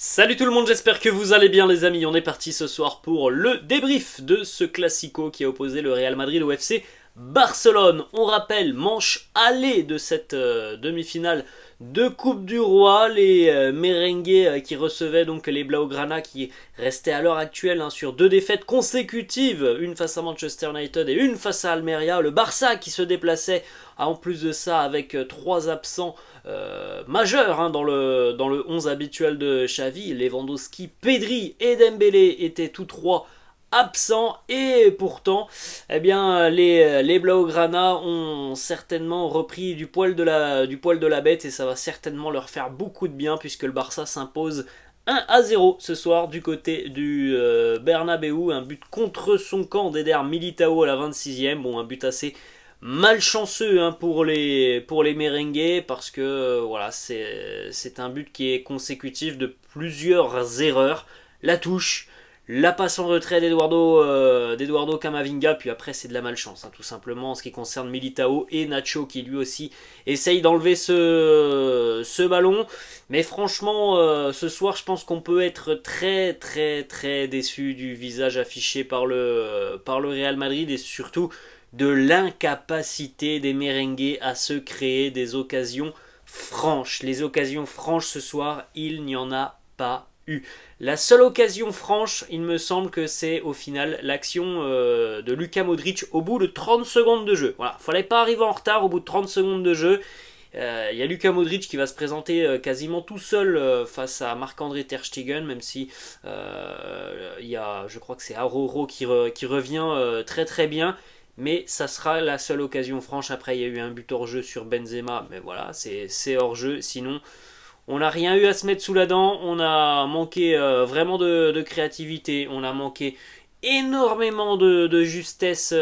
Salut tout le monde, j'espère que vous allez bien les amis. On est parti ce soir pour le débrief de ce classico qui a opposé le Real Madrid au FC Barcelone. On rappelle, manche aller de cette demi-finale de Coupe du Roi. Les merengues qui recevaient donc les Blaugrana qui restaient à l'heure actuelle sur deux défaites consécutives. Une face à Manchester United et une face à Almeria. Le Barça qui se déplaçait en plus de ça avec trois absents majeurs dans le 11 habituel de Xavi. Lewandowski, Pedri et Dembélé étaient tous trois absents et pourtant les Blaugrana ont certainement repris du poil de la bête et ça va certainement leur faire beaucoup de bien puisque le Barça s'impose 1-0 ce soir du côté du Bernabeu, un but contre son camp d'Eder Militao à la 26e, bon un but assez malchanceux pour les merengues parce que voilà c'est un but qui est consécutif de plusieurs erreurs, la touche, la passe en retrait d'Eduardo Camavinga, puis après c'est de la malchance tout simplement en ce qui concerne Militao et Nacho qui lui aussi essaye d'enlever ce ballon. Mais franchement ce soir je pense qu'on peut être très très très déçu du visage affiché par le Real Madrid et surtout de l'incapacité des merengues à se créer des occasions franches. Les occasions franches ce soir, il n'y en a pas eu. La seule occasion franche, il me semble que c'est au final l'action de Luka Modric au bout de 30 secondes de jeu. Voilà, fallait pas arriver en retard au bout de 30 secondes de jeu. Il y a Luka Modric qui va se présenter quasiment tout seul face à Marc-André Ter Stegen, même si je crois que c'est Aroro qui revient très très bien. Mais ça sera la seule occasion franche. Après, il y a eu un but hors jeu sur Benzema, mais voilà, c'est hors jeu. Sinon, on n'a rien eu à se mettre sous la dent. On a manqué vraiment de créativité. On a manqué énormément de justesse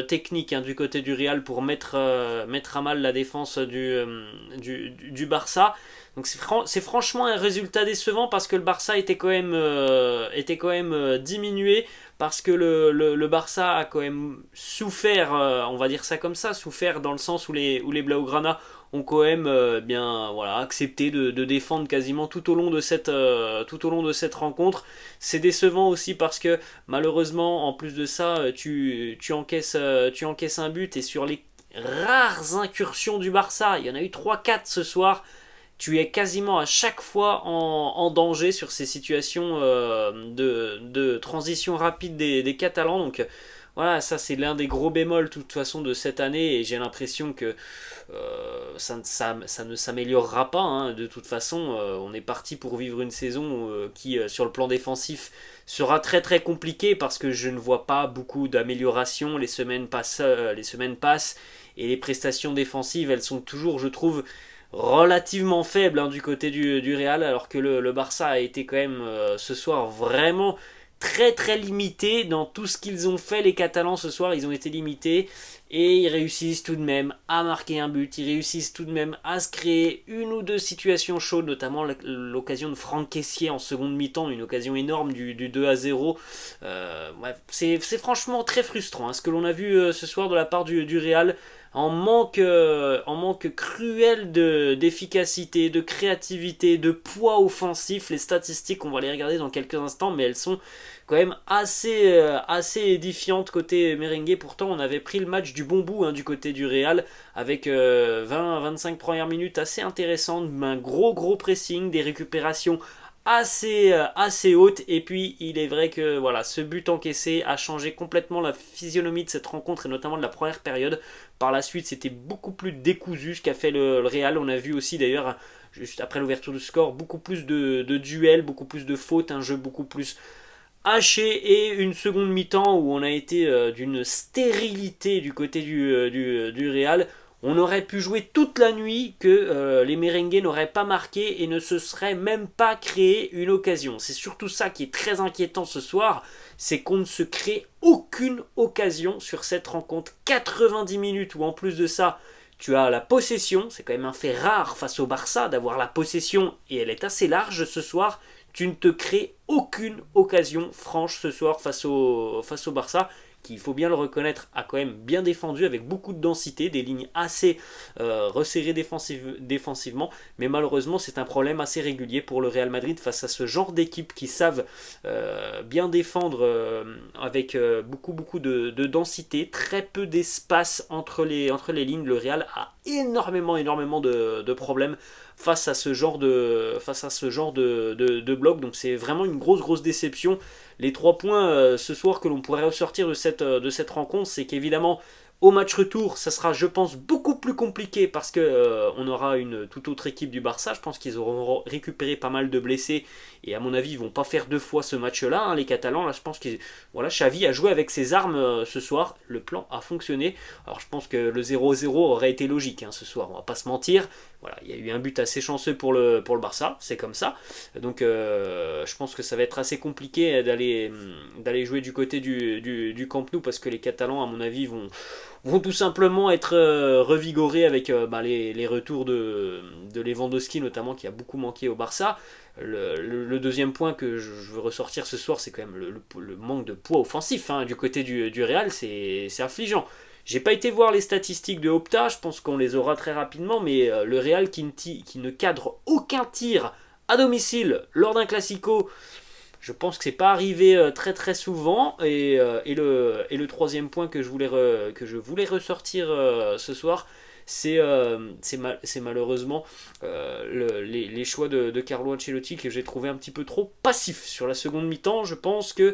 technique du côté du Real pour mettre à mal la défense du Barça. Donc c'est franchement un résultat décevant parce que le Barça était quand même diminué, parce que le Barça a quand même souffert, on va dire ça comme ça, souffert dans le sens où les Blaugrana ont quand même accepté de défendre quasiment tout au long de cette rencontre. C'est décevant aussi parce que malheureusement en plus de ça tu encaisses un but et sur les rares incursions du Barça, il y en a eu 3-4 ce soir, tu es quasiment à chaque fois en danger sur ces situations de transition rapide des Catalans. Donc voilà, ça c'est l'un des gros bémols de toute façon de cette année et j'ai l'impression que ça ne s'améliorera pas. De toute façon, on est parti pour vivre une saison qui, sur le plan défensif, sera très très compliquée parce que je ne vois pas beaucoup d'amélioration. Les semaines passent et les prestations défensives, elles sont toujours, je trouve, relativement faible du côté du Real, alors que le Barça a été quand même ce soir vraiment très très limité dans tout ce qu'ils ont fait. Les Catalans ce soir, ils ont été limités et ils réussissent tout de même à marquer un but, ils réussissent tout de même à se créer une ou deux situations chaudes, notamment l'occasion de Franck Kessié en seconde mi-temps, une occasion énorme du 2-0. C'est franchement très frustrant ce que l'on a vu ce soir de la part du Real, en manque cruel d'efficacité, de créativité, de poids offensif. Les statistiques, on va les regarder dans quelques instants, mais elles sont quand même assez édifiantes côté merengue. Pourtant, on avait pris le match du bon bout du côté du Real, avec 20-25 premières minutes assez intéressantes, un gros pressing, des récupérations assez haute, et puis il est vrai que voilà, ce but encaissé a changé complètement la physionomie de cette rencontre et notamment de la première période. Par la suite c'était beaucoup plus décousu ce qu'a fait le Real. On a vu aussi d'ailleurs juste après l'ouverture du score beaucoup plus de duels, beaucoup plus de fautes, un jeu beaucoup plus haché et une seconde mi-temps où on a été d'une stérilité du côté du Real. On aurait pu jouer toute la nuit que les merengues n'auraient pas marqué et ne se seraient même pas créé une occasion. C'est surtout ça qui est très inquiétant ce soir, c'est qu'on ne se crée aucune occasion sur cette rencontre. 90 minutes où en plus de ça, tu as la possession, c'est quand même un fait rare face au Barça d'avoir la possession et elle est assez large ce soir. Tu ne te crées aucune occasion franche ce soir face au Barça, qui, il faut bien le reconnaître, a quand même bien défendu avec beaucoup de densité, des lignes assez resserrées défensivement, mais malheureusement c'est un problème assez régulier pour le Real Madrid face à ce genre d'équipe qui savent bien défendre avec beaucoup de densité, très peu d'espace entre les lignes. Le Real a énormément de problèmes face à ce genre de bloc, donc c'est vraiment une grosse déception. Les 3 points ce soir que l'on pourrait ressortir de cette rencontre, c'est qu'évidemment au match retour, ça sera, je pense, beaucoup plus compliqué parce que on aura une toute autre équipe du Barça. Je pense qu'ils auront récupéré pas mal de blessés et à mon avis, ils vont pas faire 2 fois ce match-là. Hein, les Catalans, là, je pense que voilà, Xavi a joué avec ses armes ce soir. Le plan a fonctionné. Alors, je pense que le 0-0 aurait été logique ce soir. On va pas se mentir. Voilà, il y a eu un but assez chanceux pour le Barça, c'est comme ça. Donc, je pense que ça va être assez compliqué d'aller jouer du côté du Camp Nou parce que les Catalans, à mon avis, vont tout simplement être revigorés avec les retours de Lewandowski notamment qui a beaucoup manqué au Barça. Le deuxième point que je veux ressortir ce soir, c'est quand même le manque de poids offensif du côté du Real, c'est affligeant. J'ai pas été voir les statistiques de Opta, je pense qu'on les aura très rapidement, mais le Real qui ne cadre aucun tir à domicile lors d'un Classico, je pense que c'est pas arrivé très souvent. Et le troisième point que je voulais ressortir ce soir, c'est malheureusement les choix de Carlo Ancelotti que j'ai trouvé un petit peu trop passifs sur la seconde mi-temps. Je pense qu'il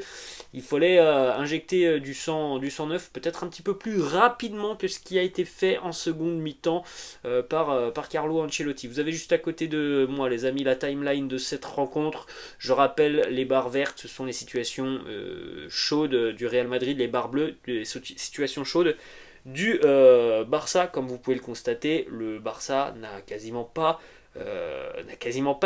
fallait injecter du sang neuf peut-être un petit peu plus rapidement que ce qui a été fait en seconde mi-temps par Carlo Ancelotti. Vous avez juste à côté de moi, les amis, la timeline de cette rencontre. Je rappelle, les barres vertes, ce sont les situations chaudes du Real Madrid, les barres bleues, les situations chaudes du Barça. Comme vous pouvez le constater, le Barça n'a quasiment pas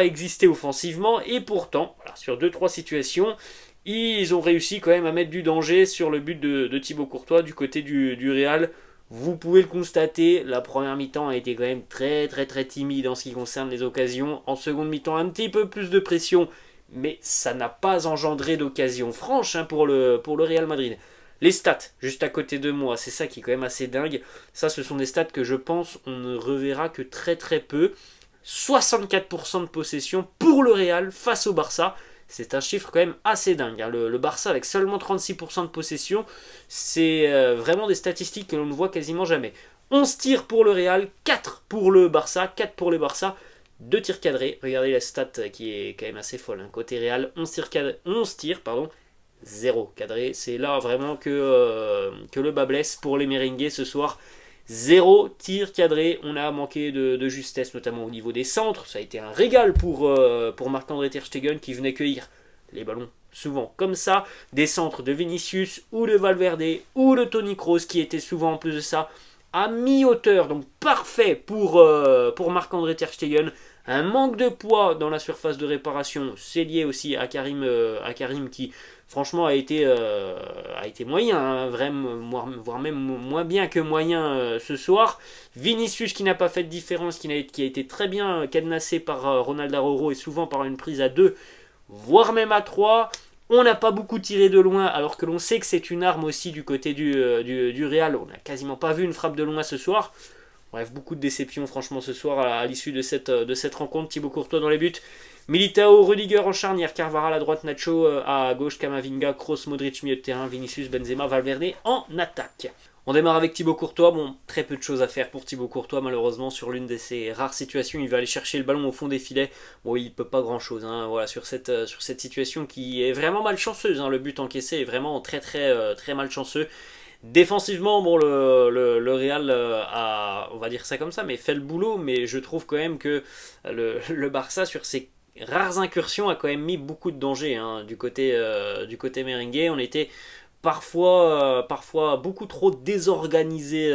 existé offensivement et pourtant, voilà, sur 2-3 situations, ils ont réussi quand même à mettre du danger sur le but de Thibaut Courtois du côté du Real. Vous pouvez le constater, la première mi-temps a été quand même très timide en ce qui concerne les occasions. En seconde mi-temps, un petit peu plus de pression, mais ça n'a pas engendré d'occasion franche pour le Real Madrid. Les stats, juste à côté de moi, c'est ça qui est quand même assez dingue. Ça, ce sont des stats que je pense on ne reverra que très peu. 64% de possession pour le Real face au Barça. C'est un chiffre quand même assez dingue. Le Barça avec seulement 36% de possession, c'est vraiment des statistiques que l'on ne voit quasiment jamais. 11 tirs pour le Real, 4 pour le Barça, 2 tirs cadrés. Regardez la stat qui est quand même assez folle. Côté Real, 11 tirs, 0 cadré. C'est là vraiment que le bas blesse pour les merengues ce soir. 0 tir cadré. On a manqué de justesse, notamment au niveau des centres. Ça a été un régal pour Marc-André Ter Stegen qui venait cueillir les ballons souvent comme ça. Des centres de Vinicius ou de Valverde ou de Toni Kroos qui étaient souvent en plus de ça à mi-hauteur. Donc parfait pour Marc-André Ter Stegen. Un manque de poids dans la surface de réparation, c'est lié aussi à Karim qui franchement a été moyen, vraiment, voire même moins bien que moyen ce soir. Vinicius qui n'a pas fait de différence, qui a été très bien cadenassé par Ronald Araujo et souvent par une prise à 2, voire même à 3. On n'a pas beaucoup tiré de loin alors que l'on sait que c'est une arme aussi du côté du Real. On n'a quasiment pas vu une frappe de loin ce soir. Bref, beaucoup de déceptions franchement ce soir à l'issue de cette rencontre. Thibaut Courtois dans les buts, Militao, Rudiger en charnière, Carvajal à droite, Nacho à gauche, Camavinga, Kroos, Modric milieu de terrain, Vinicius, Benzema, Valverde en attaque. On démarre avec Thibaut Courtois. Bon, très peu de choses à faire pour Thibaut Courtois malheureusement sur l'une de ces rares situations. Il va aller chercher le ballon au fond des filets. Bon, il ne peut pas grand chose voilà, sur cette situation qui est vraiment malchanceuse. Le but encaissé est vraiment très malchanceux. Défensivement, bon, le Real a, on va dire ça comme ça, mais fait le boulot, mais je trouve quand même que le Barça, sur ses rares incursions, a quand même mis beaucoup de danger du côté merengue. On était parfois beaucoup trop désorganisé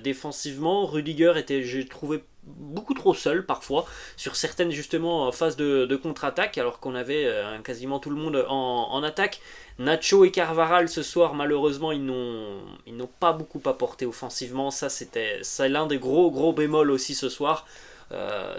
défensivement. Rudiger était, j'ai trouvé, beaucoup trop seul parfois sur certaines justement phases de contre-attaque alors qu'on avait quasiment tout le monde en attaque. Nacho et Carvajal ce soir malheureusement ils n'ont pas beaucoup apporté offensivement. C'est l'un des gros bémols aussi ce soir.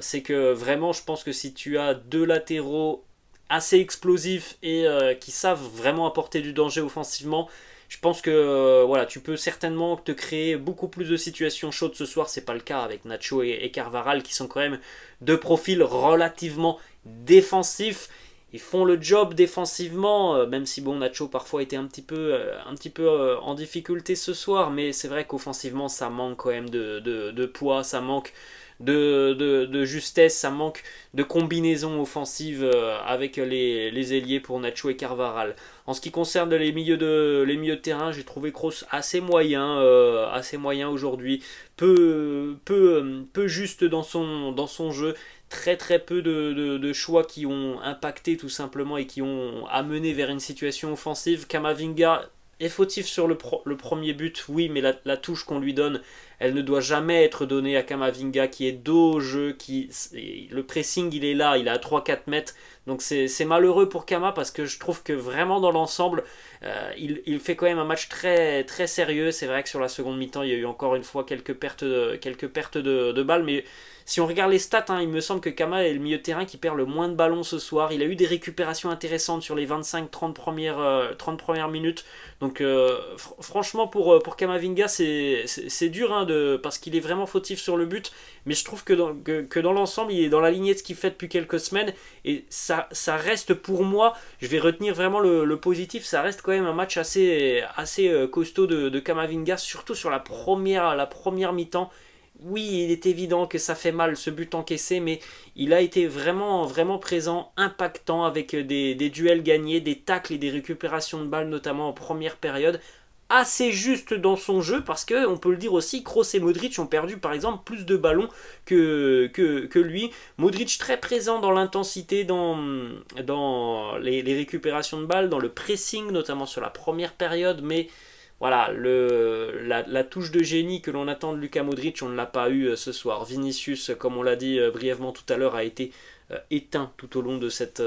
C'est que vraiment je pense que si tu as deux latéraux assez explosifs et qui savent vraiment apporter du danger offensivement, Je pense que voilà, tu peux certainement te créer beaucoup plus de situations chaudes ce soir. C'est pas le cas avec Nacho et Carvajal qui sont quand même deux profils relativement défensifs. Ils font le job défensivement, même si bon Nacho parfois était un petit peu en difficulté ce soir, mais c'est vrai qu'offensivement ça manque quand même de poids, ça manque de justesse, ça manque de combinaison offensive avec les ailiers pour Nacho et Carvajal. En ce qui concerne les milieux de terrain, j'ai trouvé Kroos assez moyen aujourd'hui, peu juste dans son jeu, très peu de choix qui ont impacté tout simplement et qui ont amené vers une situation offensive. Camavinga est fautif sur le premier but, oui, mais la touche qu'on lui donne, elle ne doit jamais être donnée à Camavinga qui est dos au jeu, le pressing il est là, il est à 3-4 mètres, donc c'est malheureux pour Kama parce que je trouve que vraiment dans l'ensemble, il fait quand même un match très sérieux. C'est vrai que sur la seconde mi-temps, il y a eu encore une fois quelques pertes de balles, mais si on regarde les stats, hein, il me semble que Kama est le milieu de terrain qui perd le moins de ballons ce soir. Il a eu des récupérations intéressantes sur les 25-30 premières minutes. Donc franchement pour Camavinga c'est dur hein, parce qu'il est vraiment fautif sur le but. Mais je trouve que dans l'ensemble il est dans la lignée de ce qu'il fait depuis quelques semaines. Et ça reste pour moi, je vais retenir vraiment le positif, ça reste quand même un match assez costaud de Camavinga. Surtout sur la première mi-temps. Oui, il est évident que ça fait mal ce but encaissé, mais il a été vraiment présent, impactant avec des duels gagnés, des tacles et des récupérations de balles, notamment en première période. Assez juste dans son jeu, parce que on peut le dire aussi, Kroos et Modric ont perdu par exemple plus de ballons que lui. Modric très présent dans l'intensité, dans les récupérations de balles, dans le pressing, notamment sur la première période, mais voilà, la touche de génie que l'on attend de Luka Modric, on ne l'a pas eu ce soir. Vinicius, comme on l'a dit brièvement tout à l'heure, a été éteint tout au long de cette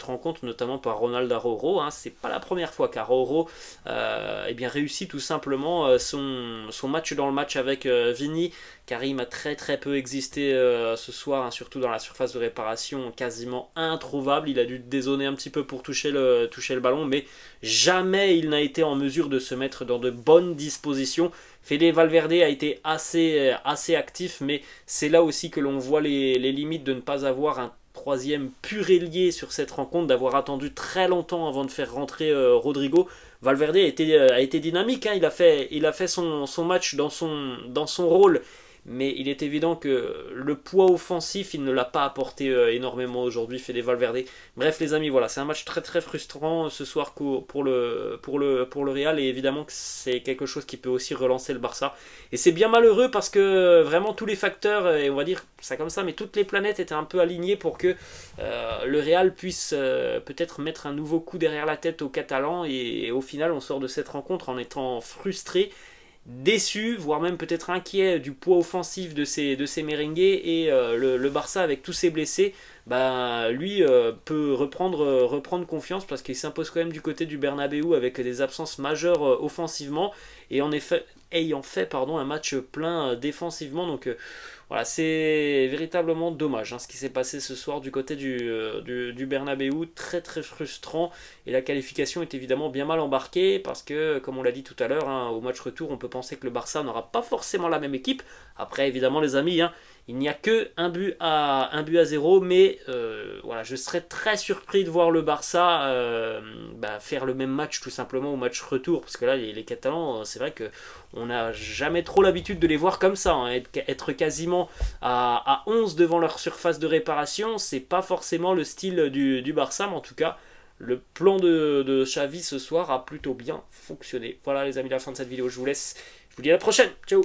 rencontre, notamment par Ronald Araujo. Hein. C'est pas la première fois qu'Araujo eh bien, réussit tout simplement son match dans le match avec Vini. Karim a très peu existé ce soir, hein, surtout dans la surface de réparation, quasiment introuvable. Il a dû dézonner un petit peu pour toucher le ballon, mais jamais il n'a été en mesure de se mettre dans de bonnes dispositions. Fede Valverde a été assez actif, mais c'est là aussi que l'on voit les limites de ne pas avoir un troisième pur ailier sur cette rencontre, d'avoir attendu très longtemps avant de faire rentrer Rodrigo. Valverde a été dynamique, hein, il a fait son match dans son rôle, mais il est évident que le poids offensif, il ne l'a pas apporté énormément aujourd'hui, Fede Valverde. Bref les amis, voilà, c'est un match très frustrant ce soir pour le Real, et évidemment que c'est quelque chose qui peut aussi relancer le Barça. Et c'est bien malheureux parce que vraiment tous les facteurs, et on va dire ça comme ça, mais toutes les planètes étaient un peu alignées pour que le Real puisse peut-être mettre un nouveau coup derrière la tête aux Catalans, et au final on sort de cette rencontre en étant frustré, déçu, voire même peut-être inquiet du poids offensif de ces merengues, et le Barça avec tous ses blessés, bah, lui peut reprendre confiance parce qu'il s'impose quand même du côté du Bernabéu avec des absences majeures offensivement, et en effet ayant fait un match plein défensivement. Donc voilà, c'est véritablement dommage hein, ce qui s'est passé ce soir du côté du Bernabéu, très frustrant, et la qualification est évidemment bien mal embarquée parce que, comme on l'a dit tout à l'heure, hein, au match retour, on peut penser que le Barça n'aura pas forcément la même équipe. Après, évidemment, les amis, hein, il n'y a que un but à 0, mais voilà, je serais très surpris de voir le Barça faire le même match tout simplement au match retour, parce que là, les Catalans, c'est vrai que on n'a jamais trop l'habitude de les voir comme ça, hein, être quasiment à 11 devant leur surface de réparation, c'est pas forcément le style du Barça, mais en tout cas, le plan de Xavi ce soir a plutôt bien fonctionné. Voilà les amis, la fin de cette vidéo, je vous laisse, je vous dis à la prochaine, ciao.